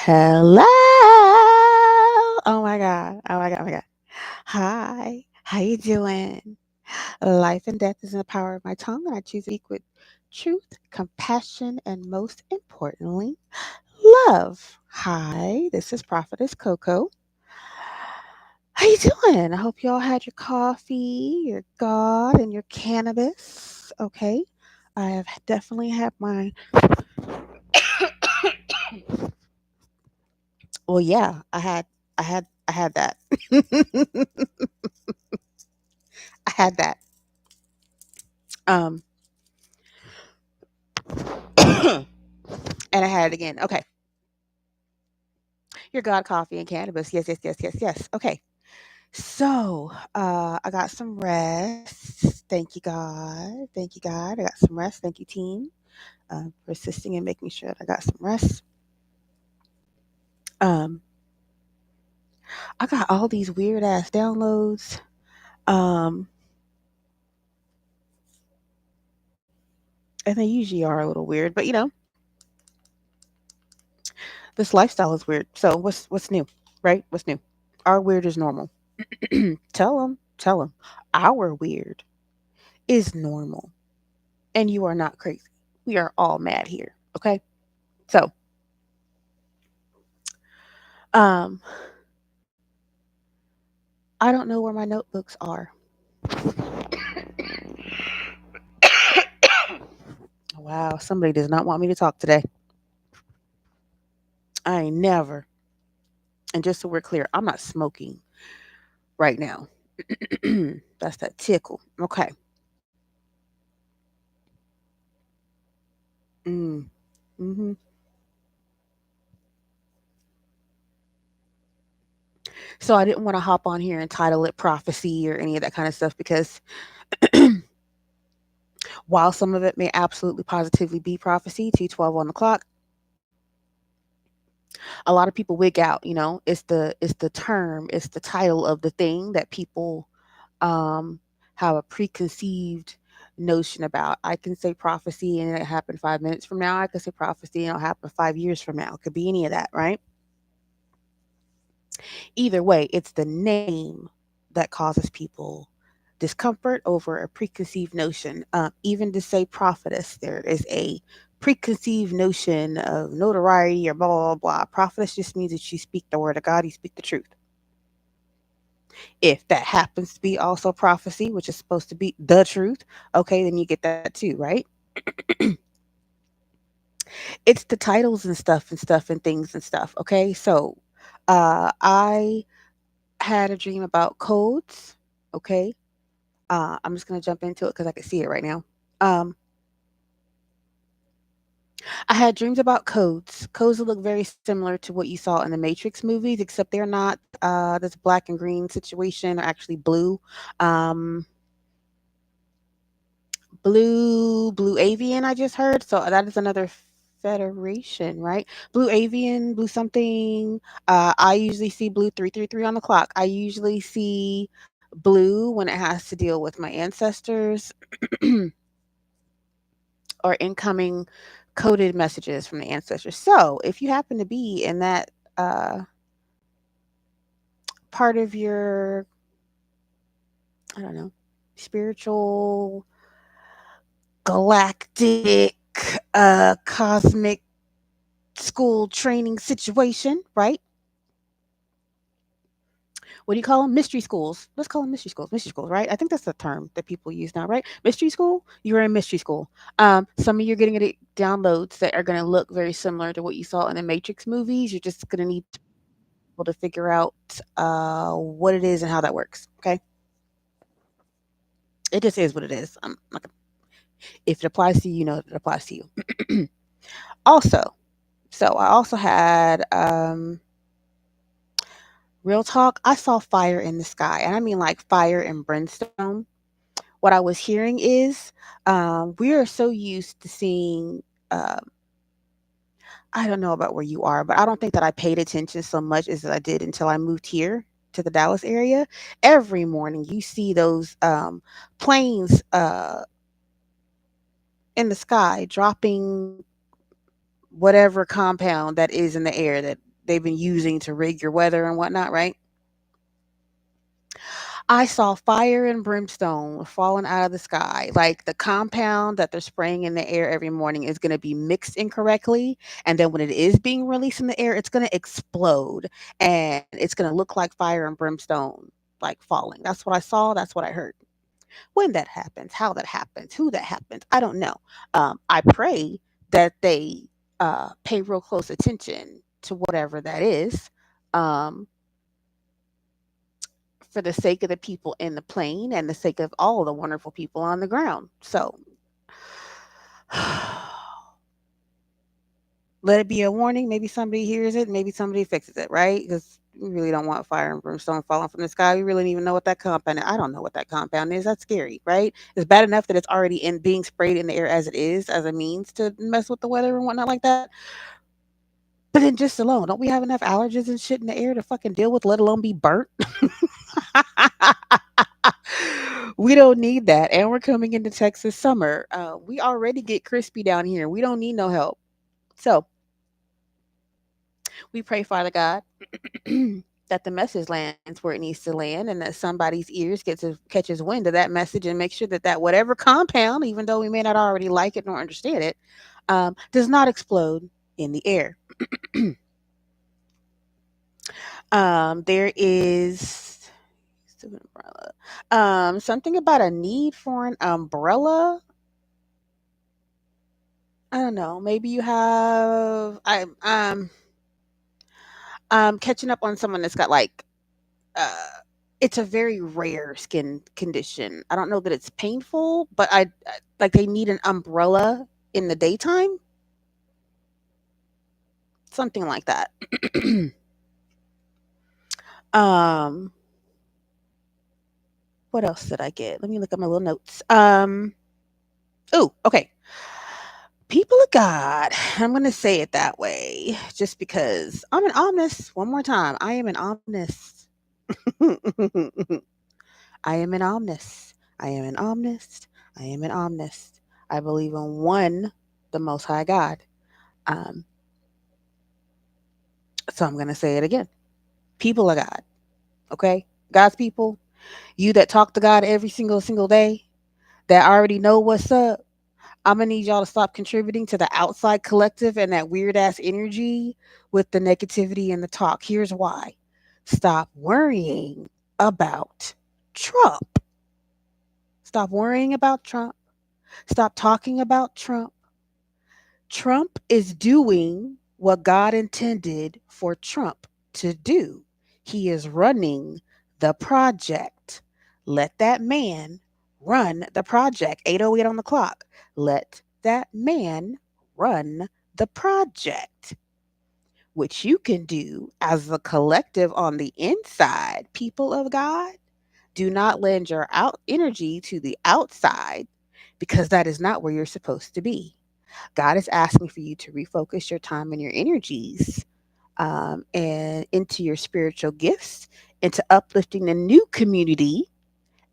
Hello. Oh my god. Oh my god. Oh my god. Hi. How you doing? Life and death is in the power of my tongue, and I choose to speak with truth, compassion, and most importantly, love. Hi. This is Prophetess Coco. How you doing? I hope you all had your coffee, your God, and your cannabis. Okay. I have definitely had my. Well, yeah. I had that. I had that. Um, and I had it again. Okay. Your God coffee and cannabis. Yes, yes, yes, yes, yes. Okay. So, I got some rest. Thank you, God. Thank you, God. I got some rest. Thank you, team, for assisting and making sure that I got some rest. Um, I got all these weird ass downloads. Um, and they usually are a little weird, but this lifestyle is weird. So what's new, right? What's new? Our weird is normal. Tell them. Our weird is normal, and you are not crazy. We are all mad here. Okay. So, um, I don't know where my notebooks are. Wow, somebody does not want me to talk today. I ain't never. And just so we're clear, I'm not smoking right now. That's that tickle. Okay. Mm. Hmm. So I didn't want to hop on here and title it prophecy or any of that kind of stuff because while some of it may absolutely positively be prophecy, T12 on the clock, a lot of people wig out. It's the term, it's the title of the thing that people um, have a preconceived notion about. I can say prophecy and it happened 5 minutes from now. I could say prophecy and it'll happen 5 years from now. It could be any of that, right? Either way, it's the name that causes people discomfort over a preconceived notion. Even to say prophetess, there is a preconceived notion of notoriety or blah, blah, blah. Prophetess just means that you speak the word of God, you speak the truth. If that happens to be also prophecy, which is supposed to be the truth, okay, then you get that too, right? It's the titles and things and stuff, okay? So I had a dream about codes, okay? I'm just gonna jump into it because I can see it right now. Um, I had dreams about codes. Codes that look very similar to what you saw in the Matrix movies, except they're not this black and green situation. They're actually blue. Um, blue avian. I just heard. So that is another federation, right? Blue avian, blue something. I usually see blue 333 on the clock. I usually see blue when it has to deal with my ancestors or incoming coded messages from the ancestors. So if you happen to be in that uh, part of your, I don't know, spiritual, galactic, cosmic school training situation, right? What do you call them? Mystery schools. Let's call them mystery schools. Mystery schools, right? I think that's the term that people use now, right? Mystery school. You're in mystery school. Some of you're getting downloads that are going to look very similar to what you saw in the Matrix movies. You're just going to need people to figure out what it is and how that works. Okay, it just is what it is. I'm not gonna, if it applies to you, you know it applies to you. Also, so I also had real talk. I saw fire in the sky, and I mean like fire and brimstone. What I was hearing is we are so used to seeing. I don't know about where you are, but I don't think that I paid attention so much as I did until I moved here to the Dallas area. Every morning, you see those planes in the sky dropping whatever compound that is in the air that they've been using to rig your weather and whatnot, right? I saw fire and brimstone falling out of the sky. Like the compound that they're spraying in the air every morning is going to be mixed incorrectly. And then when it is being released in the air, it's going to explode and it's going to look like fire and brimstone like falling. That's what I saw. That's what I heard. When that happens, how that happens, who that happens, I don't know. I pray that they pay real close attention to whatever that is. Um, for the sake of the people in the plane and the sake of all the wonderful people on the ground. So let it be a warning. Maybe somebody hears it, maybe somebody fixes it, right? Because we really don't want fire and brimstone falling from the sky. We really don't even know what that compound is. I don't know what that compound is. That's scary, right? It's bad enough that it's already in being sprayed in the air as it is, as a means to mess with the weather and whatnot like that. But then just alone, don't we have enough allergens and shit in the air to fucking deal with, let alone be burnt? We don't need that. And we're coming into Texas summer. We already get crispy down here. We don't need no help. So we pray, Father God, that the message lands where it needs to land and that somebody's ears catches wind of that message and make sure that that whatever compound, even though we may not already like it nor understand it, does not explode in the air. There is umbrella. Something about a need for an umbrella. I don't know. Maybe you have. I'm catching up on someone that's got like. Uh, it's a very rare skin condition. I don't know that it's painful, but like they need an umbrella in the daytime, something like that. um, what else did I get? Let me look at my little notes. Oh, okay. People of God, I'm going to say it that way just because I'm an omnis. One more time. I am an omnis. I am an omnis. I am an omnist. I am an omnist. I believe in one, the Most High God. Um, so I'm going to say it again. People of God, okay? God's people, you that talk to God every single day, that already know what's up. I'm gonna need y'all to stop contributing to the outside collective and that weird ass energy with the negativity and the talk. Here's why. Stop worrying about Trump. Stop worrying about Trump. Stop talking about Trump. Trump is doing what God intended for Trump to do. He is running the project. Let that man run the project. 8:08 on the clock. Let that man run the project, which you can do as a collective on the inside, people of God. Do not lend your out energy to the outside because that is not where you're supposed to be. God is asking for you to refocus your time and your energies and into your spiritual gifts, into uplifting the new community,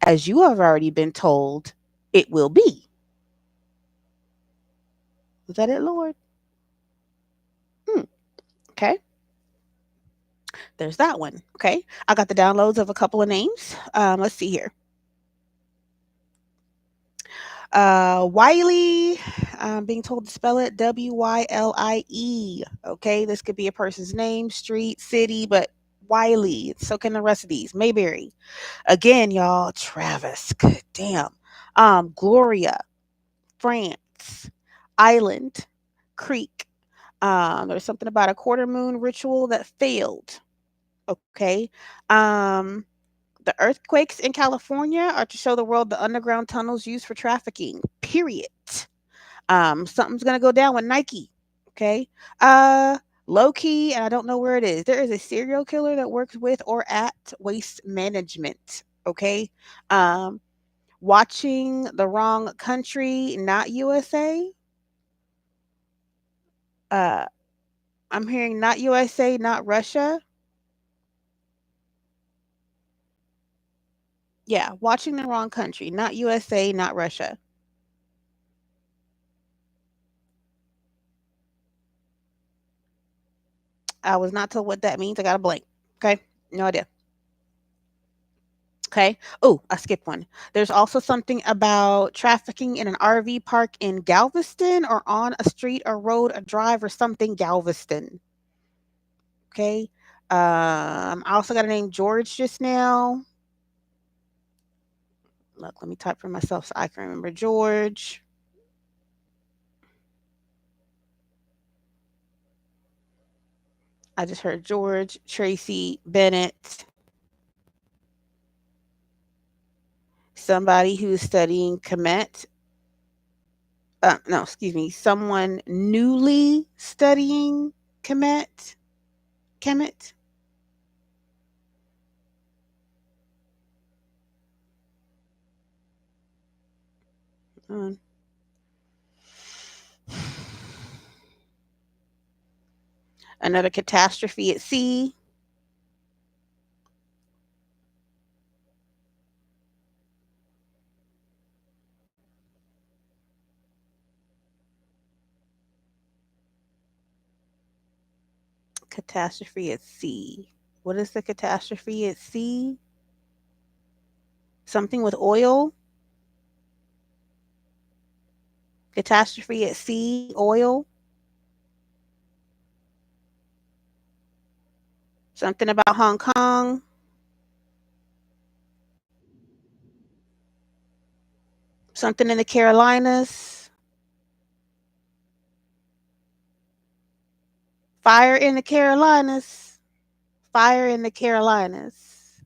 as you have already been told it will be. Is that it, Lord? Hmm. Okay. There's that one. Okay. I got the downloads of a couple of names. Let's see here. Wiley, I'm being told to spell it Wylie. Okay, this could be a person's name, street, city, but Wiley. So can the rest of these. Mayberry. Again, y'all, Travis. Good damn. Gloria, France, Island, Creek. There's something about a quarter moon ritual that failed. Okay. Um, the earthquakes in California are to show the world the underground tunnels used for trafficking. Period. Something's gonna go down with Nike. Okay. Uh, Low key, and I don't know where it is. There is a serial killer that works with or at Waste Management. Okay. Um, Watching the wrong country, not USA. Uh, I'm hearing not USA, not Russia. Yeah, watching the wrong country, not USA, not Russia. I was not told what that means. I got a blank. Okay. No idea. Okay. Oh, I skipped one. There's also something about trafficking in an RV park in Galveston or on a street or road, a drive or something Galveston. Okay. I also got a name George just now. Look, let me type for myself so I can remember George. I just heard George, Tracy, Bennett, somebody who's studying Kemet. No, excuse me, someone newly studying Kemet. Kemet. Mm. Another catastrophe at sea. Catastrophe at sea. What is the catastrophe at sea? Something with oil? Catastrophe at sea, oil? Something about Hong Kong? Something in the Carolinas? Fire in the Carolinas? Fire in the Carolinas.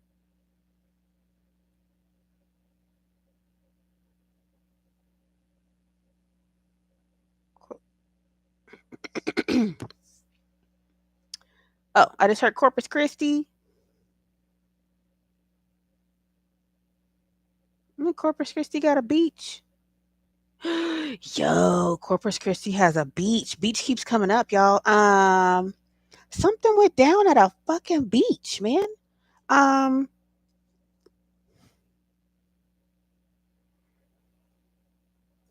Oh, I just heard Corpus Christi. Corpus Christi got a beach. Yo, Corpus Christi has a beach. Beach keeps coming up, y'all. Something went down at a fucking beach, man. Um,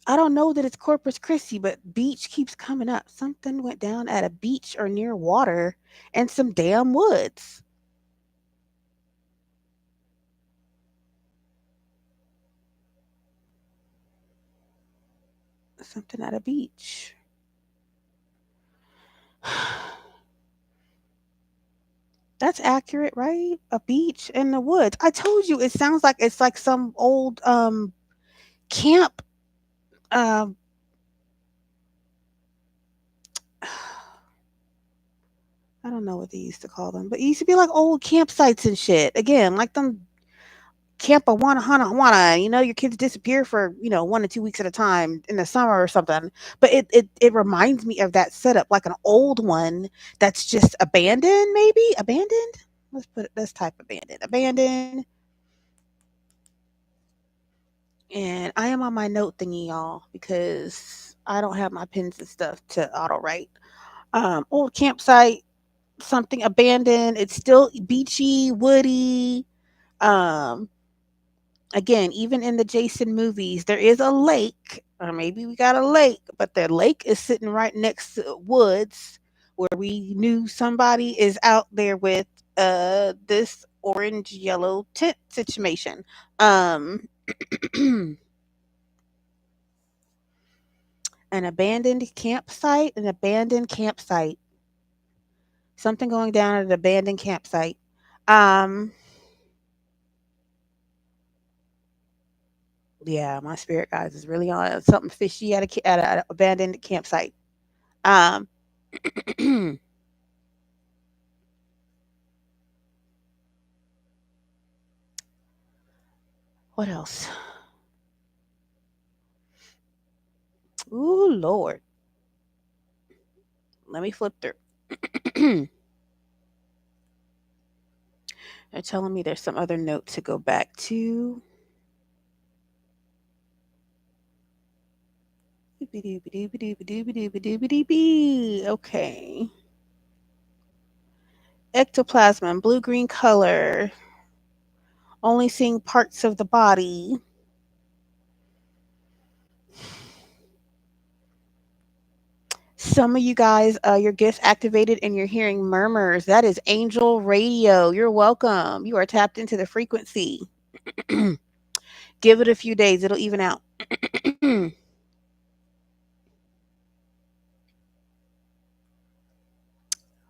I don't know that it's Corpus Christi, but beach keeps coming up. Something went down at a beach or near water and some damn woods. Something at a beach. That's accurate, right? A beach in the woods. I told you it sounds like it's like some old camp um I don't know what they used to call them, but it used to be like old campsites and shit. Again, like them Camp Awana, your kids disappear for, 1 to 2 weeks at a time in the summer or something. But it reminds me of that setup, like an old one that's just abandoned, maybe? Abandoned? Let's type abandoned. Abandoned. And I am on my note thingy, y'all, because I don't have my pens and stuff to auto write. Old campsite, something abandoned. It's still beachy, woody. Um, Again, even in the Jason movies, there is a lake, or maybe we got a lake, but the lake is sitting right next to woods where we knew somebody is out there with this orange yellow tent situation. Um an abandoned campsite. Something going down at an abandoned campsite. Um yeah, my spirit guys is really on something fishy at an abandoned campsite. Um what else? Ooh, Lord. Let me flip through. They're telling me there's some other note to go back to. Okay. Ectoplasm, blue green color. Only seeing parts of the body. Some of you guys, your gifts activated and you're hearing murmurs. That is angel radio. You're welcome. You are tapped into the frequency. Give it a few days, it'll even out.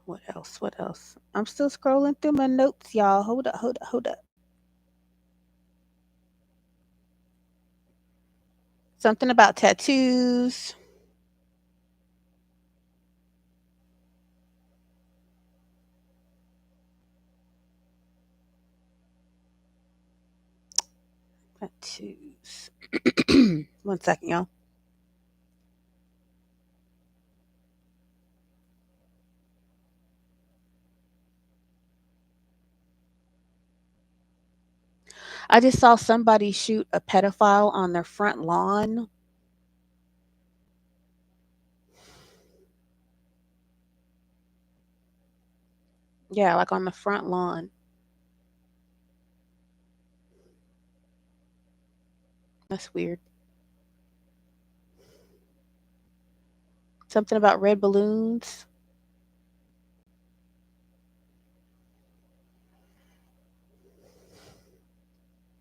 What else? What else? I'm still scrolling through my notes, y'all. Hold up, hold up, hold up. Something about tattoos. Tattoos. 1 second, y'all. I just saw somebody shoot a pedophile on their front lawn. Yeah, like on the front lawn. That's weird. Something about red balloons.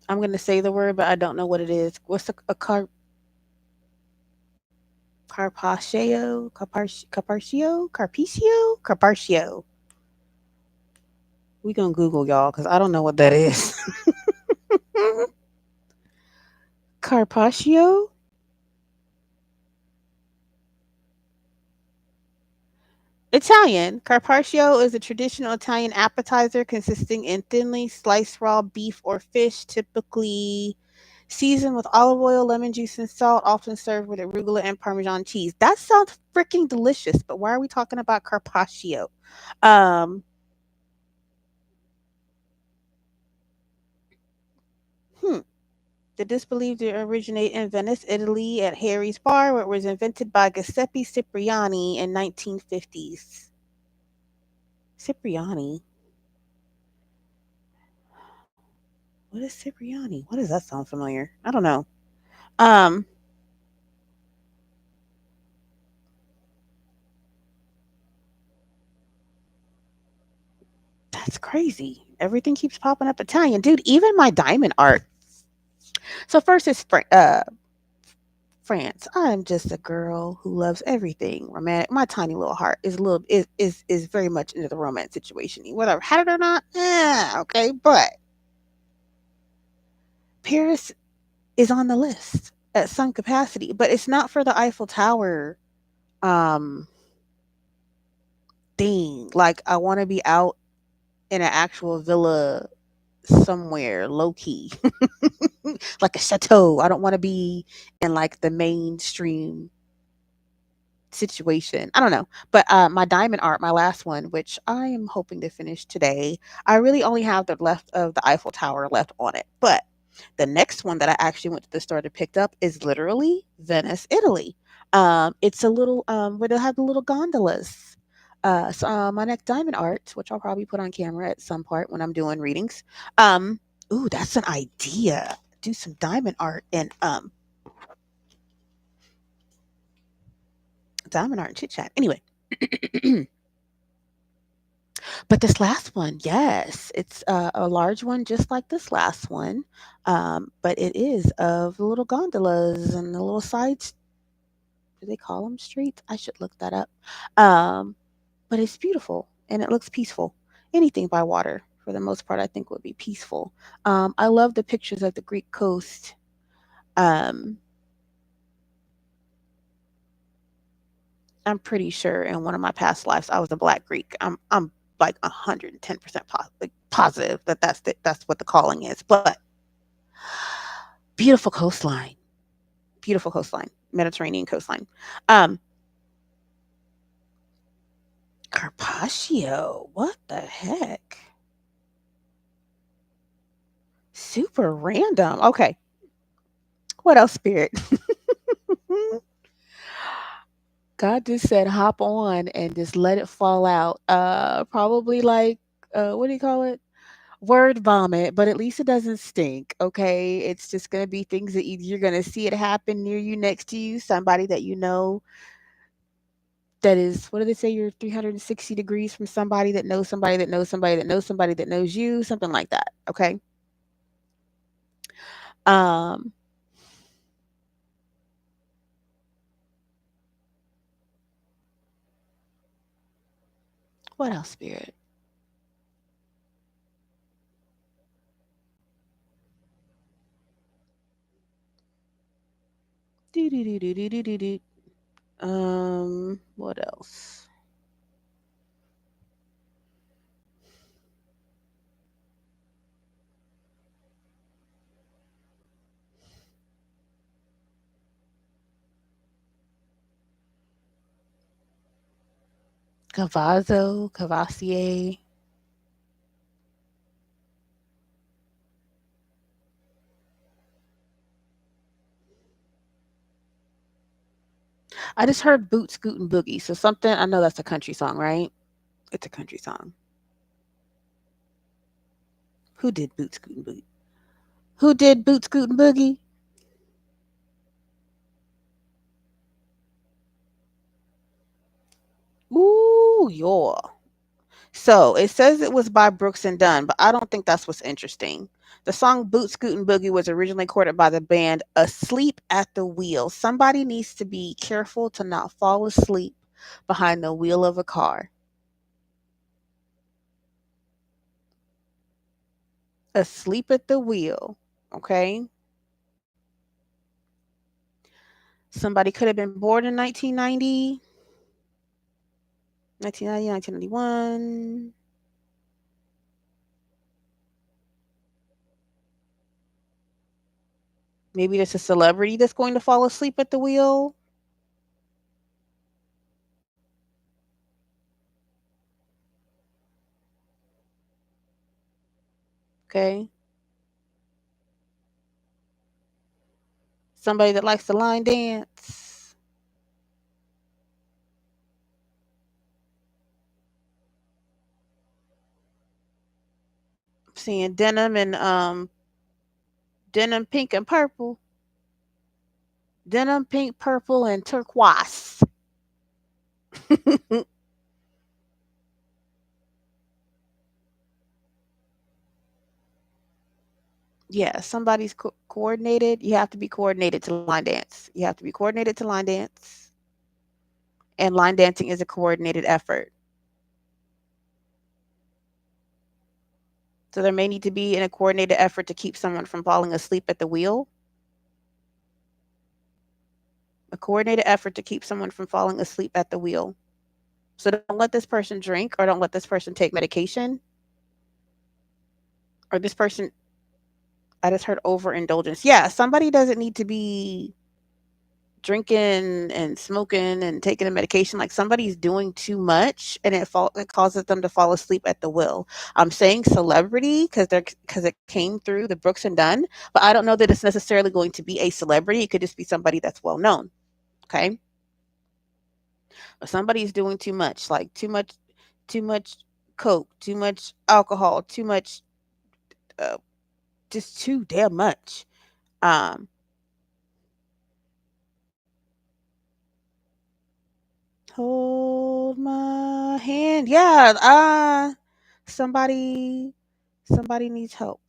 I'm gonna say the word, but I don't know what it is. What's a carpaccio? We gonna Google y'all because I don't know what that is. Carpaccio? Italian. Carpaccio is a traditional Italian appetizer consisting in thinly sliced raw beef or fish, typically seasoned with olive oil, lemon juice, and salt, often served with arugula and Parmesan cheese. That sounds freaking delicious, but why are we talking about carpaccio? Um, hmm. The dish believed to originate in Venice, Italy, at Harry's Bar, where it was invented by Giuseppe Cipriani in 1950s. Cipriani? What is Cipriani? What does that sound familiar? I don't know. Um, that's crazy. Everything keeps popping up Italian, dude. Even my diamond art. So first is France. I'm just a girl who loves everything romantic. My tiny little heart is a little is very much into the romance situation, whether I've had it or not. Okay, but Paris is on the list at some capacity, but it's not for the Eiffel Tower um thing. Like I want to be out in an actual villa somewhere low key, like a chateau. I don't want to be in like the mainstream situation. I don't know. But my diamond art, my last one, which I am hoping to finish today, I really only have the left of the Eiffel Tower left on it. But the next one that I actually went to the store to pick up is literally Venice, Italy. It's a little where they'll have the little gondolas. My next diamond art, which I'll probably put on camera at some part when I'm doing readings. Um, ooh, that's an idea. Do some diamond art and diamond art and chit chat. Anyway, but this last one, yes, it's a large one, just like this last one, but it is of the little gondolas and the little sides. Do they call them streets? I should look that up. Um, but it's beautiful and it looks peaceful. Anything by water, for the most part, I think would be peaceful. I love the pictures of the Greek coast. Um, I'm pretty sure in one of my past lives I was a Black Greek. I'm like 110% positive that that's what the calling is. But beautiful coastline, beautiful coastline, Mediterranean coastline. Um, Carpaccio, what the heck? Super random. Okay, what else, Spirit? God just said hop on and just let it fall out. Probably like what do you call it? Word vomit, but at least it doesn't stink. Okay, it's just gonna be things that you're gonna see it happen near you, next to you, somebody that you know that is, what do they say? You're 360 degrees from somebody that knows somebody that knows somebody that knows somebody that knows you, something like that. Okay. Um, what else, Spirit? Do do do do do do do do. What else? Cavazo, Cavassier. I just heard Boot Scootin' Boogie. So something, I know that's a country song, right? It's a country song. Who did Boot Scootin' Boogie? Who did Boot Scootin' Boogie? Ooh, yeah. So it says it was by Brooks and Dunn, but I don't think that's what's interesting. The song Boot Scootin' Boogie was originally recorded by the band Asleep at the Wheel. Somebody needs to be careful to not fall asleep behind the wheel of a car. Asleep at the wheel. Okay. Somebody could have been born in 1990, 1990, 1991. Maybe there's a celebrity that's going to fall asleep at the wheel. Okay. Somebody that likes to line dance. Seeing denim and denim pink and purple. Denim pink, purple, and turquoise. Yeah, somebody's coordinated. You have to be coordinated to line dance. You have to be coordinated to line dance. And line dancing is a coordinated effort. So there may need to be in a coordinated effort to keep someone from falling asleep at the wheel. A coordinated effort to keep someone from falling asleep at the wheel. So don't let this person drink or don't let this person take medication or this person, I just heard overindulgence. Yeah, somebody doesn't need to be drinking and smoking and taking a medication. Like somebody's doing too much and it causes them to fall asleep at the wheel. I'm saying celebrity because it came through the Brooks and Dunn, but I don't know that it's necessarily going to be a celebrity. It could just be somebody that's well known. Okay. But somebody's doing too much, like too much coke, too much alcohol, too much, uh, just too damn much. Um, hold my hand. Yeah, somebody somebody needs help.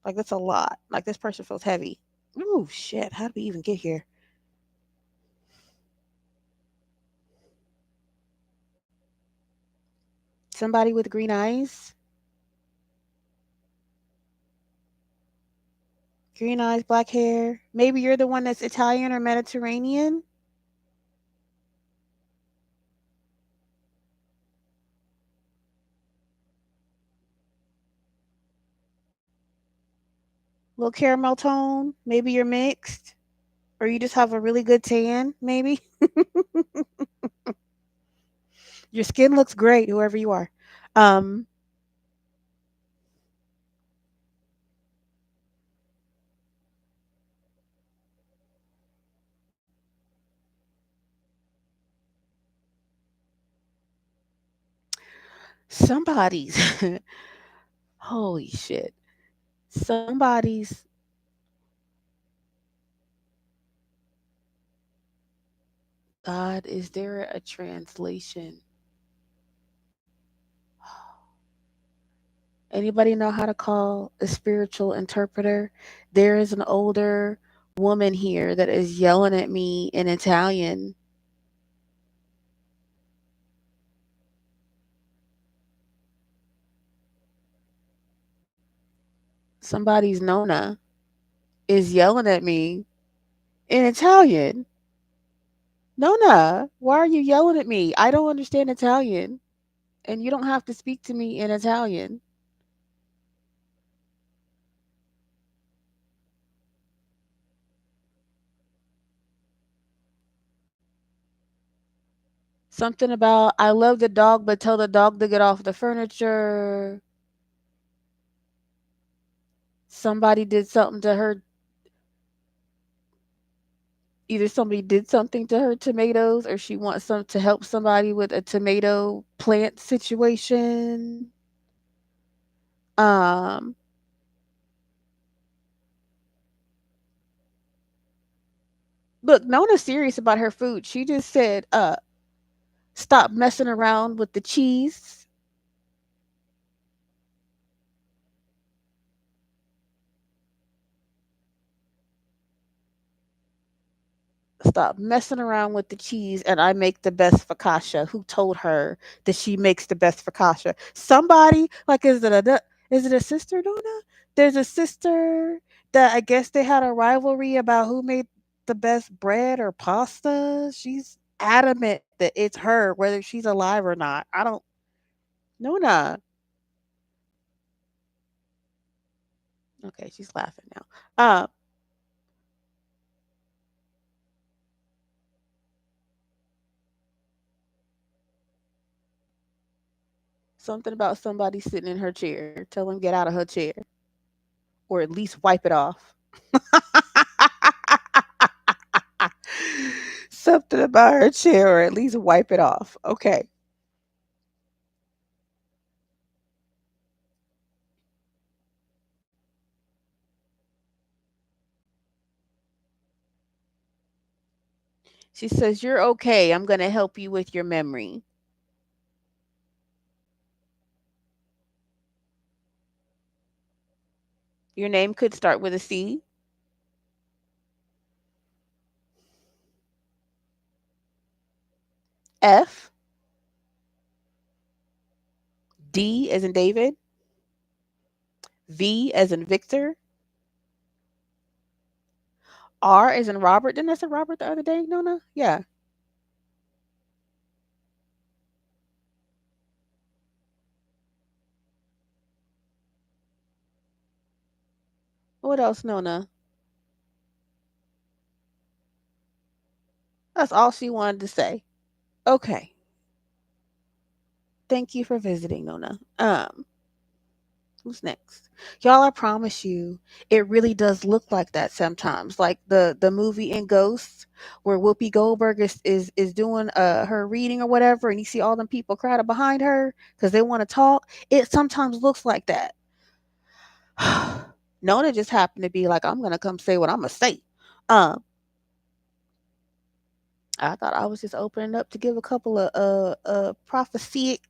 Like that's a lot. Like this person feels heavy. Ooh, shit. How did we even get here? Somebody with green eyes. Green eyes, black hair. Maybe you're the one that's Italian or Mediterranean. Little caramel tone. Maybe you're mixed. Or you just have a really good tan, maybe. Your skin looks great, whoever you are. Um, somebody's holy shit. Somebody's God, is there a translation? Anybody know how to call a spiritual interpreter? There is an older woman here that is yelling at me in Italian. Somebody's Nona is yelling at me in Italian. Nona, why are you yelling at me? I don't understand Italian, and you don't have to speak to me in Italian. Something about I love the dog, but tell the dog to get off the furniture. Somebody did something to her. Either somebody did something to her tomatoes, or she wants some to help somebody with a tomato plant situation. Um, look, Nona's serious about her food. She just said, stop messing around with the cheese. Stop messing around with the cheese, and I make the best focaccia. Who told her that she makes the best focaccia? Somebody, like, is it a sister, Nona? There's a sister that I guess they had a rivalry about who made the best bread or pasta. She's adamant that it's her, whether she's alive or not. I don't, Nona. Okay, she's laughing now. Something about somebody sitting in her chair. Tell them get out of her chair, or at least wipe it off. Something about her chair, or at least wipe it off. Okay. She says, "You're okay. I'm going to help you with your memory." Your name could start with a C. F. D as in David. V as in Victor. R as in Robert. Didn't I say Robert the other day, Nona? Yeah. What else, Nona? That's all she wanted to say. Okay. Thank you for visiting, Nona. Who's next? Y'all, I promise you, it really does look like that sometimes. Like the movie in Ghosts, where Whoopi Goldberg is doing her reading or whatever, and you see all them people crowded behind her because they want to talk. It sometimes looks like that. Nona just happened to be like, I'm gonna come say what I'm gonna say. Um, I thought I was just opening up to give a couple of prophesic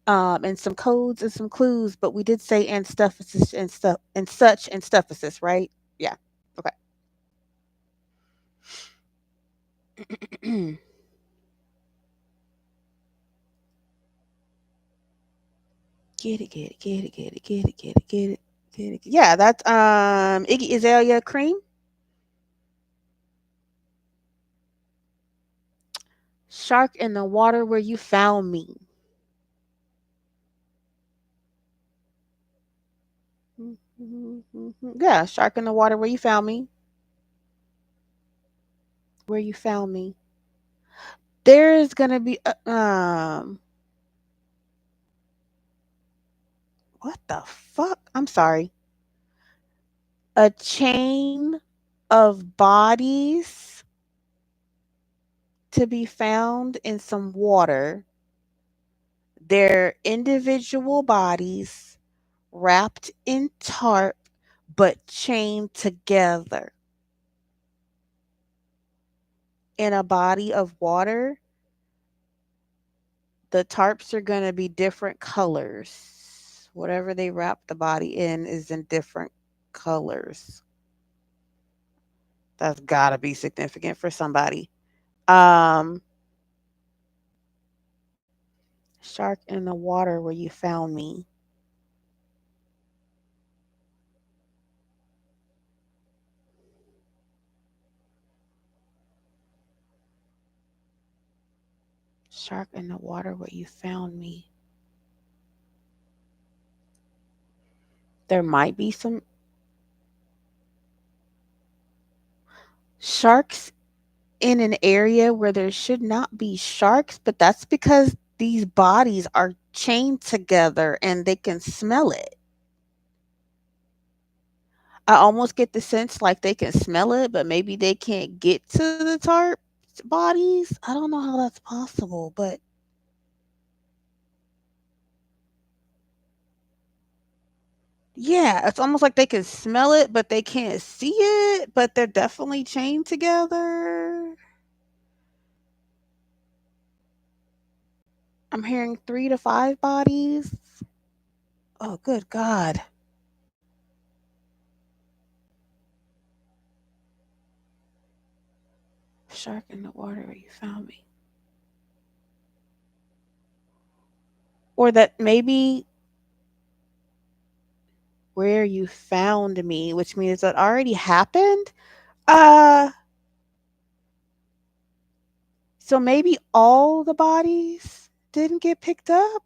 and some codes and some clues, but we did say and stuffaces and stuff and such and stuffaces, right? Yeah. Okay. Get it, get it, get it, get it, get it, get it, get it, get it. Yeah, that's Iggy Azalea Cream. Shark in the water where you found me. Yeah, shark in the water where you found me. Where you found me. There's gonna be what the fuck? I'm sorry. A chain of bodies to be found in some water. They're individual bodies wrapped in tarp but chained together. in a body of water, the tarps are going to be different colors. Whatever they wrap the body in is in different colors. That's got to be significant for somebody. Um, Shark in the water where you found me. Shark in the water where you found me. There might be some sharks in an area where there should not be sharks, but that's because these bodies are chained together and they can smell it. I almost get the sense like they can smell it, but maybe they can't get to the tarp bodies. I don't know how that's possible, but yeah, it's almost like they can smell it, but they can't see it, but they're definitely chained together. I'm hearing 3 to 5 bodies. Oh, good God. Shark in the water where you found me. Or that maybe where you found me, which means that already happened. Uh, so maybe all the bodies didn't get picked up.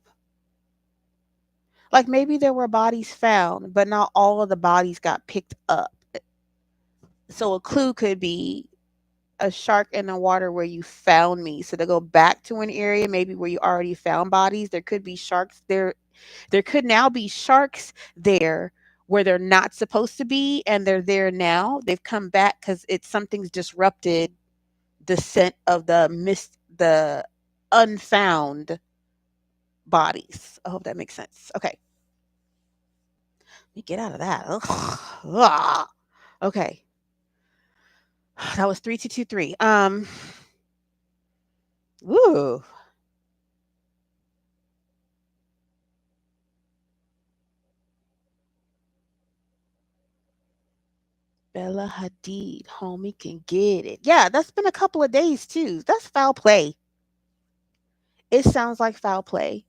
Like maybe there were bodies found, but not all of the bodies got picked up. So a clue could be a shark in the water where you found me. So to go back to an area maybe where you already found bodies, there could be sharks there. There could now be sharks there where they're not supposed to be, and they're there now. They've come back because it's something's disrupted the scent of the unfound bodies. I hope that makes sense. Okay, let me get out of that. Ugh. Ah. Okay, that was 3223. Ooh, Bella Hadid, homie can get it. Yeah, that's been a couple of days too. That's foul play. It sounds like foul play.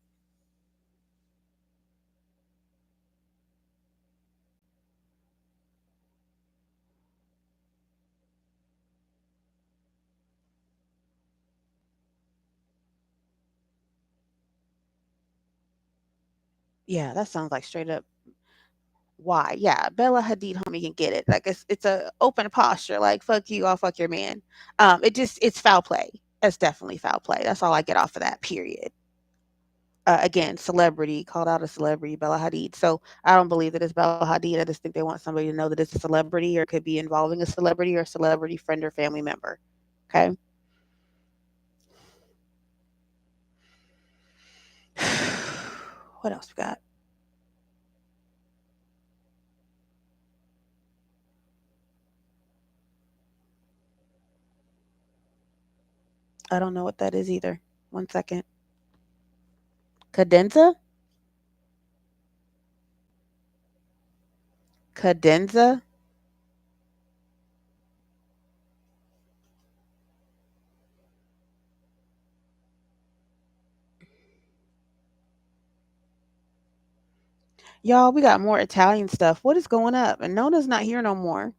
Yeah, that sounds like straight up why. Yeah, Bella Hadid, homie can get it. Like it's a open posture. Like fuck you, I'll fuck your man. It's foul play. It's definitely foul play. That's all I get off of that. Period. Again, celebrity called out a celebrity, Bella Hadid. So I don't believe that it's Bella Hadid. I just think they want somebody to know that it's a celebrity, or it could be involving a celebrity or a celebrity friend or family member. Okay. What else we got? I don't know what that is either. One second. Cadenza? Cadenza? Y'all, we got more Italian stuff. What is going up? And Nona's not here no more.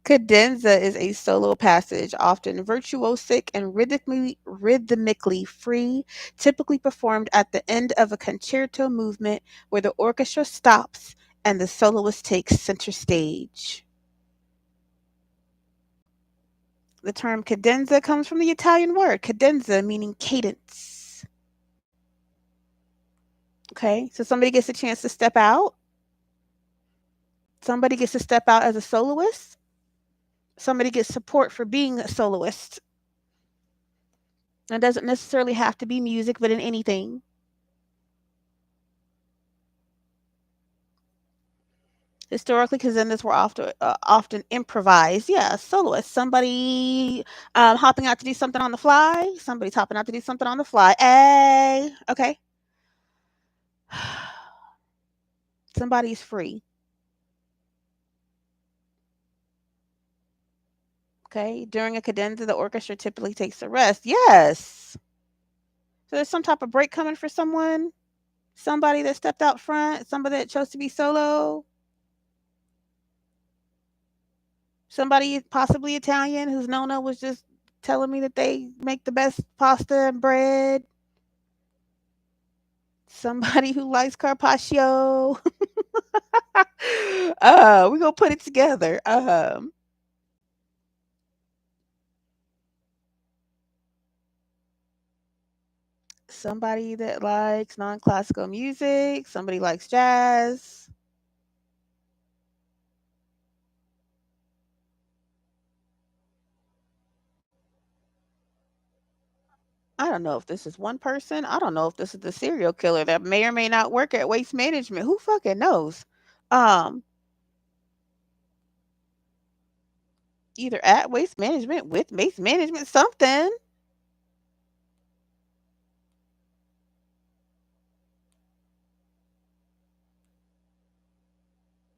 Cadenza is a solo passage, often virtuosic and rhythmically free, typically performed at the end of a concerto movement where the orchestra stops and the soloist takes center stage. The term cadenza comes from the Italian word cadenza, meaning cadence. Okay, so somebody gets a chance to step out. Somebody gets to step out as a soloist. Somebody gets support for being a soloist. It doesn't necessarily have to be music, but in anything. Historically, because then this were often improvised. Yeah, soloist. Somebody hopping out to do something on the fly. Somebody's hopping out to do something on the fly. Hey, okay. Somebody's free. Okay. During a cadenza, the orchestra typically takes a rest. Yes. So there's some type of break coming for someone. Somebody that stepped out front. Somebody that chose to be solo. Somebody possibly Italian whose nonna was just telling me that they make the best pasta and bread. Somebody who likes carpaccio. We gonna put it together. Somebody that likes non-classical music. Somebody likes jazz. I don't know if this is one person. I don't know if this is the serial killer that may or may not work at Waste Management. Who fucking knows? Um, Either at Waste Management, with Waste Management, something.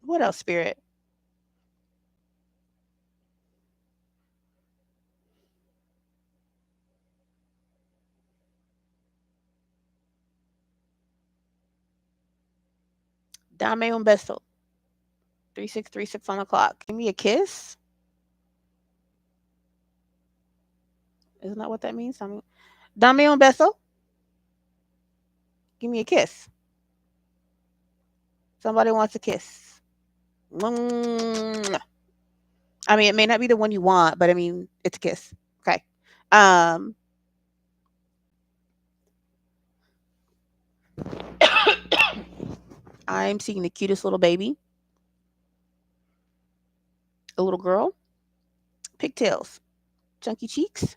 What else, Spirit? Dame un beso. 3636 on the clock. Give me a kiss. Isn't that what that means? Dame un beso. Give me a kiss. Somebody wants a kiss. Mwah. I mean, it may not be the one you want, but I mean, it's a kiss. Okay. Um, I'm seeing the cutest little baby, a little girl, pigtails, chunky cheeks,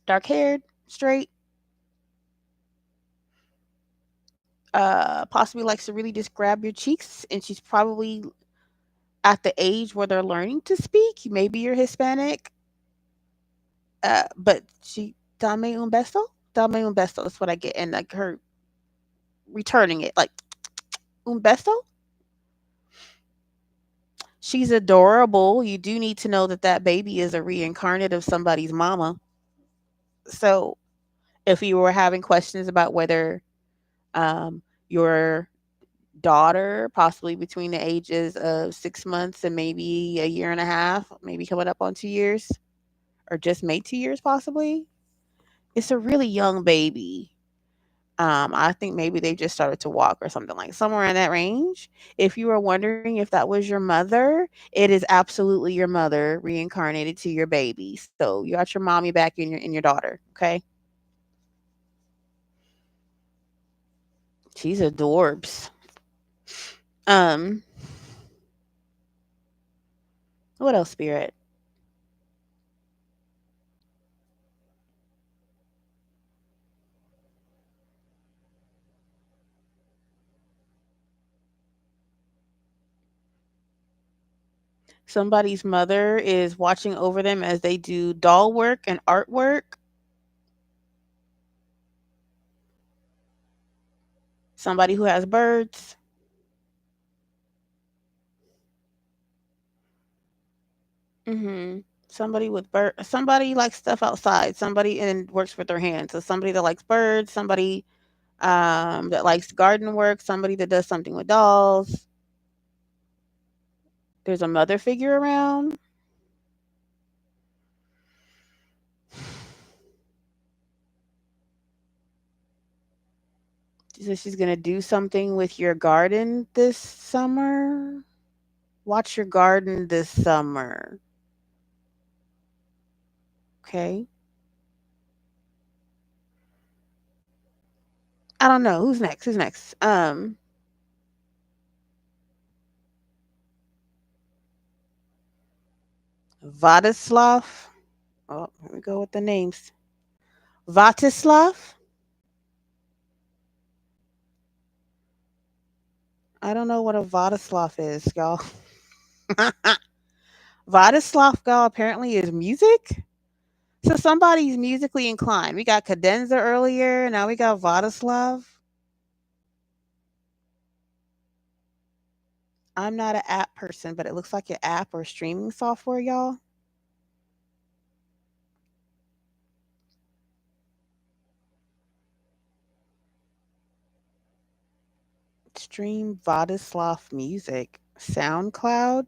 dark haired, straight, possibly likes to really just grab your cheeks, and she's probably at the age where they're learning to speak. Maybe you're Hispanic, but she dame un beso, dame un beso. That's what I get, and like her returning it, like un beso. She's adorable. You do need to know that that baby is a reincarnate of somebody's mama. So if you were having questions about whether your daughter, possibly between the ages of 6 months and maybe a year and a half, maybe coming up on 2 years, or just made 2 years, possibly, it's a really young baby. I think maybe they just started to walk or something like somewhere in that range. If you were wondering if that was your mother, it is absolutely your mother reincarnated to your baby. So you got your mommy back in your daughter. Okay, she's adorbs. Um, what else, Spirit? Somebody's mother is watching over them as they do doll work and artwork. Somebody who has birds. Hmm. Somebody with somebody likes stuff outside. Somebody and works with their hands. So somebody that likes birds. Somebody that likes garden work. Somebody that does something with dolls. There's a mother figure around. She says she's gonna do something with your garden this summer. Watch your garden this summer. Okay. I don't know. Who's next? Who's next? Vladislav. Oh, here we go with the names. Vatislav. I don't know what a Vladislav is, y'all. Vladislav, y'all, apparently is music. So somebody's musically inclined. We got Cadenza earlier. Now we got Vladislav. I'm not an app person, but it looks like an app or streaming software, y'all. Stream Vladislav music. SoundCloud.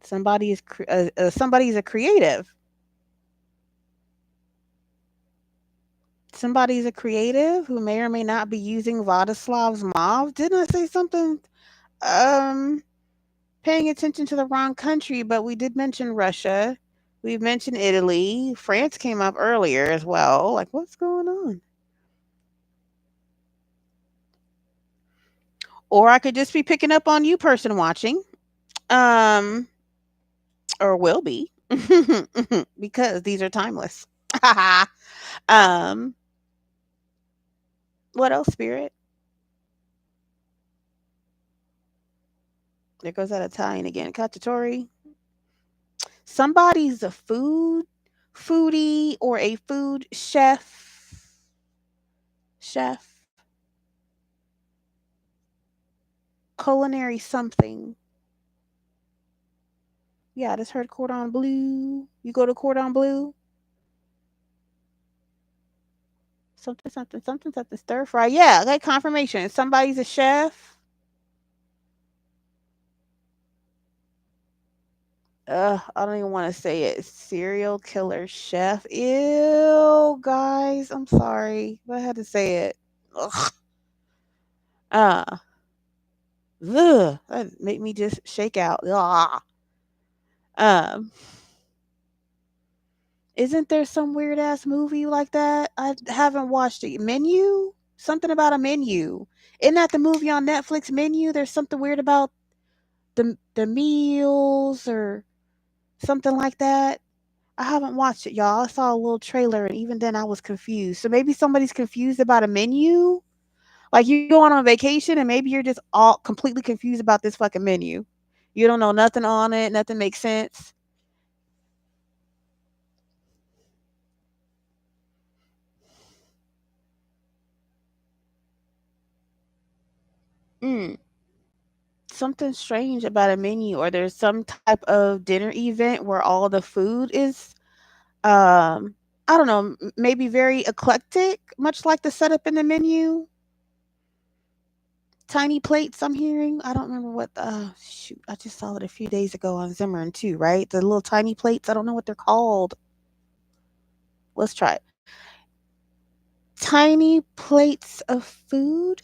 Somebody's a creative. Somebody's a creative who may or may not be using Vladislav's mov. Didn't I say something? Um, Paying attention to the wrong country, but we did mention Russia. We've mentioned Italy. France came up earlier as well. Like, what's going on? Or I could just be picking up on you, person watching. Um, or will be because these are timeless. um, what else, Spirit? There goes that Italian again. Cacciatore. Somebody's a foodie or a food chef, culinary something. Yeah, I just heard cordon bleu. You go to cordon bleu? Something, stir fry. Yeah, like confirmation. Somebody's a chef. I don't even want to say it. Serial killer chef. Ew, guys. I'm sorry, but I had to say it. Ugh. Uh, that made me just shake out. Ugh. Um, isn't there some weird ass movie like that? I haven't watched it. Menu? Something about a menu. Isn't that the movie on Netflix, Menu? There's something weird about the meals or something like that. I haven't watched it, y'all. I saw a little trailer and even then I was confused. So maybe somebody's confused about a menu? Like you going on vacation and maybe you're just all completely confused about this fucking menu. You don't know nothing on it, nothing makes sense. Mm. Something strange about a menu, or there's some type of dinner event where all the food is I don't know, maybe very eclectic, much like the setup in the menu. Tiny plates, I'm hearing. I don't remember what shoot, I just saw it a few days ago on Zimmern too, right? The little tiny plates, I don't know what they're called. Let's try it. Tiny plates of food?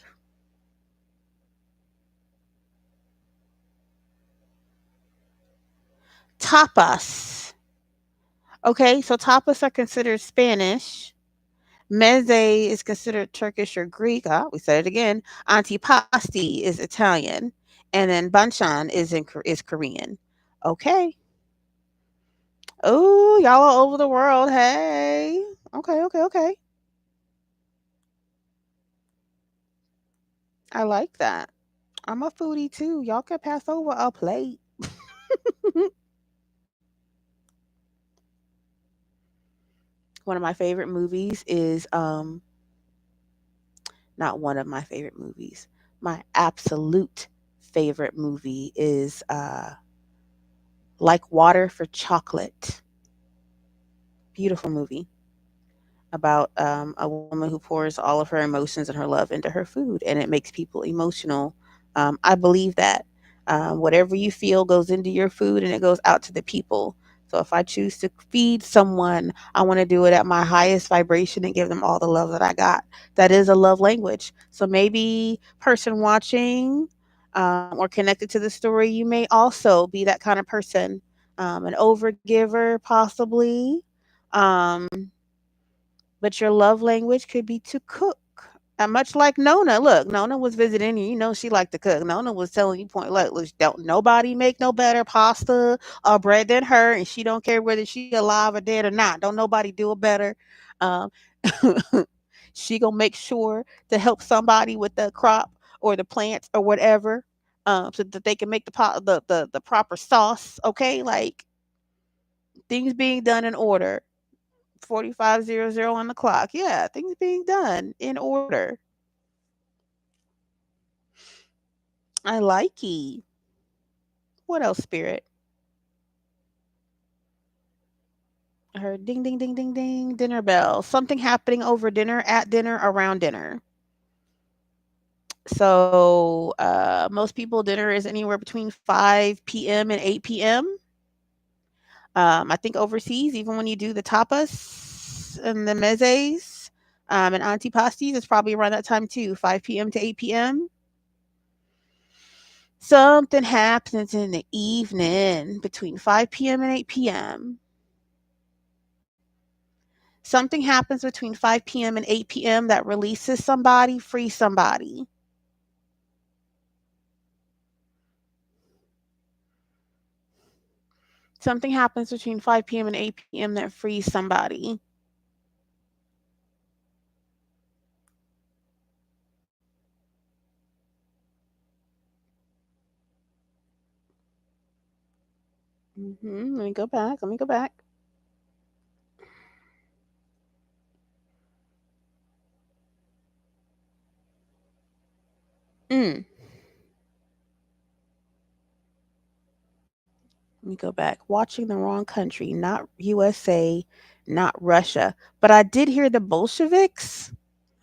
Tapas. Okay, so tapas are considered Spanish. Meze is considered Turkish or Greek. Ah, we said it again. Antipasti is Italian, and then banchan is Korean. Okay. Oh, y'all are over the world. Hey. Okay, okay, okay. I like that. I'm a foodie too. Y'all can pass over a plate. One of my favorite movies is not one of my favorite movies. My absolute favorite movie is Like Water for Chocolate. Beautiful movie about a woman who pours all of her emotions and her love into her food, and it makes people emotional. I believe that whatever you feel goes into your food and it goes out to the people. So if I choose to feed someone, I want to do it at my highest vibration and give them all the love that I got. That is a love language. So maybe person watching or connected to the story, you may also be that kind of person, an overgiver possibly. Um, but your love language could be to cook. Much like Nona. Look, Nona was visiting you. You know she liked to cook. Nona was telling you point like, look, don't nobody make no better pasta or bread than her, and she don't care whether she alive or dead or not. Don't nobody do it better. Um, she gonna make sure to help somebody with the crop or the plants or whatever, so that they can make the proper sauce. Okay, like things being done in order. 4500 on the clock. Yeah, things being done in order. I like ye. What else, spirit? I heard ding ding ding ding ding dinner bell. Something happening over dinner, at dinner, around dinner. So most people dinner is anywhere between 5 p.m. and 8 p.m. I think overseas, even when you do the tapas and the mezes and antipastis, it's probably around that time too, 5 p.m. to 8 p.m. Something happens in the evening between 5 p.m. and 8 p.m. Something happens between 5 p.m. and 8 p.m. that releases somebody, frees somebody. Something happens between 5 p.m. and 8 p.m. that frees somebody. Let me go back. Let me go back. Mm. Let me go back. Watching the wrong country, not USA, not Russia. But I did hear the Bolsheviks.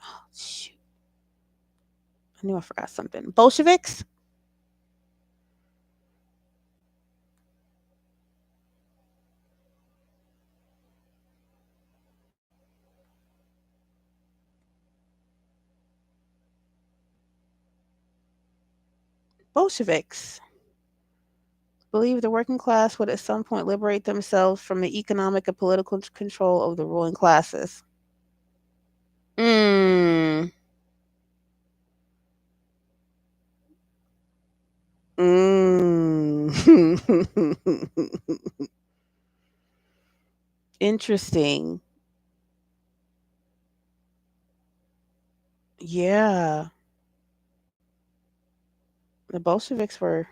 Oh, shoot. I knew I forgot something. Bolsheviks? Bolsheviks believe the working class would at some point liberate themselves from the economic and political control of the ruling classes. Mm. Mm. Interesting. Yeah. The Bolsheviks weren't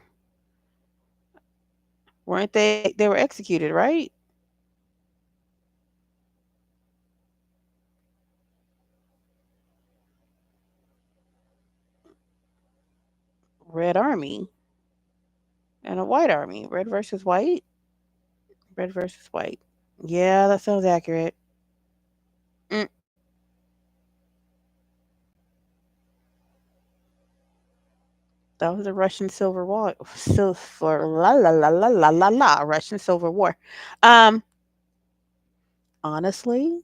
they were executed, right? Red army and a white army. Red versus white? Red versus white. Yeah, that sounds accurate. Mm. That was the Russian Silver War. Silver la la la la la la la. Russian Silver War. Um, honestly,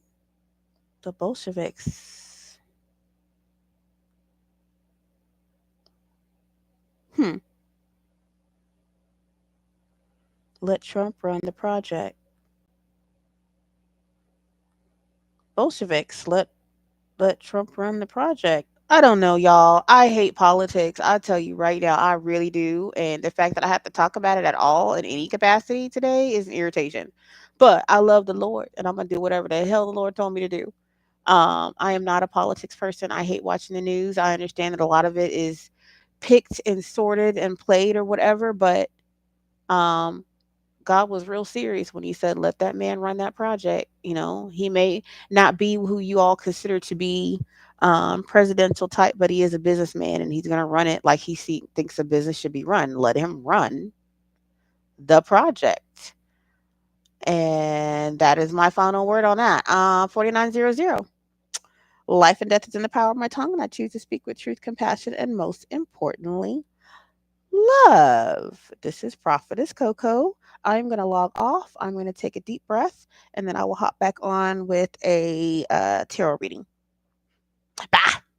the Bolsheviks. Hmm. Let Trump run the project. Bolsheviks. Let Trump run the project. I don't know, y'all. I hate politics. I tell you right now, I really do. And the fact that I have to talk about it at all in any capacity today is an irritation. But I love the Lord, and I'm gonna do whatever the hell the Lord told me to do. I am not a politics person. I hate watching the news. I understand that a lot of it is picked and sorted and played or whatever, but um, God was real serious when he said, let that man run that project. You know, he may not be who you all consider to be presidential type, but he is a businessman and he's going to run it like thinks a business should be run. Let him run the project. And that is my final word on that. 4900. Life and death is in the power of my tongue, and I choose to speak with truth, compassion, and most importantly, love. This is Prophetess Coco. I'm going to log off. I'm going to take a deep breath, and then I will hop back on with a tarot reading. Bye.